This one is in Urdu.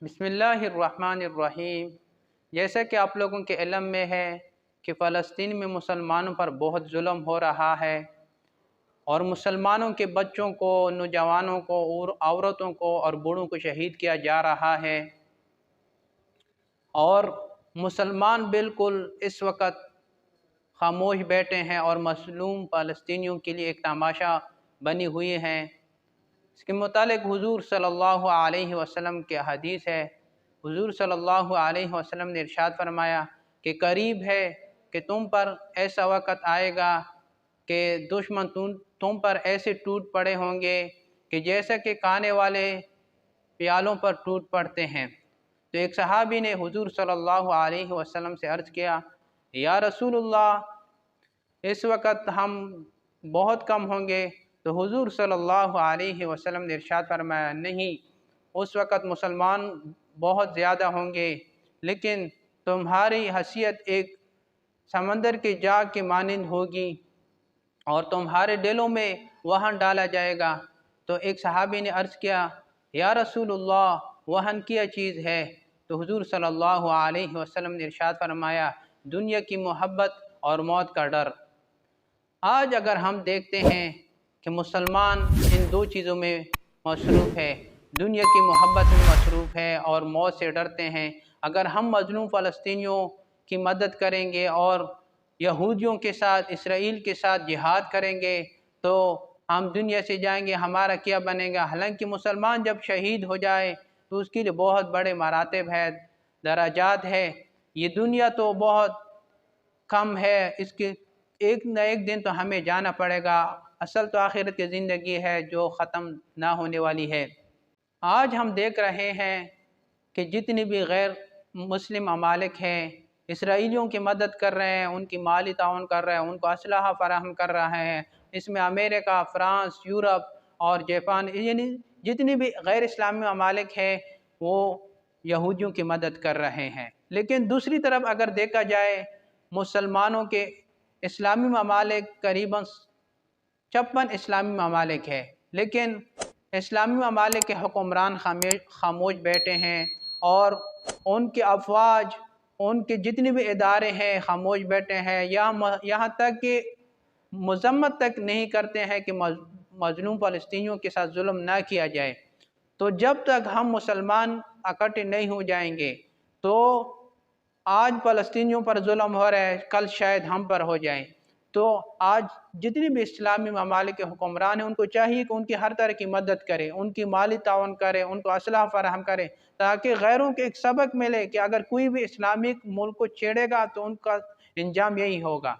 بسم اللہ الرحمن الرحیم۔ جیسا کہ آپ لوگوں کے علم میں ہے کہ فلسطین میں مسلمانوں پر بہت ظلم ہو رہا ہے، اور مسلمانوں کے بچوں کو، نوجوانوں کو اور عورتوں کو اور بوڑھوں کو شہید کیا جا رہا ہے، اور مسلمان بالکل اس وقت خاموش بیٹھے ہیں اور مظلوم فلسطینیوں کے لیے ایک تماشا بنی ہوئی ہیں۔ اس کے متعلق حضور صلی اللہ علیہ وسلم کی حدیث ہے۔ حضور صلی اللہ علیہ وسلم نے ارشاد فرمایا کہ قریب ہے کہ تم پر ایسا وقت آئے گا کہ دشمن تم پر ایسے ٹوٹ پڑے ہوں گے کہ جیسا کہ کھانے والے پیالوں پر ٹوٹ پڑتے ہیں۔ تو ایک صحابی نے حضور صلی اللہ علیہ وسلم سے عرض کیا، یا رسول اللہ، اس وقت ہم بہت کم ہوں گے؟ تو حضور صلی اللہ علیہ وسلم نے ارشاد فرمایا، نہیں، اس وقت مسلمان بہت زیادہ ہوں گے، لیکن تمہاری حیثیت ایک سمندر کی جاگ کے مانند ہوگی اور تمہارے دلوں میں وہن ڈالا جائے گا۔ تو ایک صحابی نے عرض کیا، یا رسول اللہ، وہن کیا چیز ہے؟ تو حضور صلی اللہ علیہ وسلم نے ارشاد فرمایا، دنیا کی محبت اور موت کا ڈر۔ آج اگر ہم دیکھتے ہیں کہ مسلمان ان دو چیزوں میں مصروف ہے، دنیا کی محبت میں مصروف ہے اور موت سے ڈرتے ہیں۔ اگر ہم مظلوم فلسطینیوں کی مدد کریں گے اور یہودیوں کے ساتھ، اسرائیل کے ساتھ جہاد کریں گے تو ہم دنیا سے جائیں گے، ہمارا کیا بنے گا؟ حالانکہ مسلمان جب شہید ہو جائے تو اس کے لیے بہت بڑے مراتب ہے، درجات ہے۔ یہ دنیا تو بہت کم ہے، اس کے ایک نہ ایک دن تو ہمیں جانا پڑے گا۔ اصل تو آخرت کی زندگی ہے جو ختم نہ ہونے والی ہے۔ آج ہم دیکھ رہے ہیں کہ جتنی بھی غیر مسلم ممالک ہیں، اسرائیلیوں کی مدد کر رہے ہیں، ان کی مالی تعاون کر رہے ہیں، ان کو اسلحہ فراہم کر رہے ہیں۔ اس میں امریکہ، فرانس، یورپ اور جاپان، یعنی جتنی بھی غیر اسلامی ممالک ہیں وہ یہودیوں کی مدد کر رہے ہیں۔ لیکن دوسری طرف اگر دیکھا جائے، مسلمانوں کے اسلامی ممالک قریباً 56 اسلامی ممالک ہے، لیکن اسلامی ممالک کے حکمران خاموش بیٹھے ہیں، اور ان کے افواج، ان کے جتنے بھی ادارے ہیں خاموش بیٹھے ہیں، یہاں تک کہ مذمت تک نہیں کرتے ہیں کہ مظلوم فلسطینیوں کے ساتھ ظلم نہ کیا جائے۔ تو جب تک ہم مسلمان اکٹھے نہیں ہو جائیں گے تو آج فلسطینیوں پر ظلم ہو رہا ہے، کل شاید ہم پر ہو جائیں۔ تو آج جتنی بھی اسلامی ممالک کے حکمران ہیں ان کو چاہیے کہ ان کی ہر طرح کی مدد کریں، ان کی مالی تعاون کریں، ان کو اسلحہ فراہم کریں، تاکہ غیروں کے ایک سبق ملے کہ اگر کوئی بھی اسلامک ملک کو چھیڑے گا تو ان کا انجام یہی ہوگا۔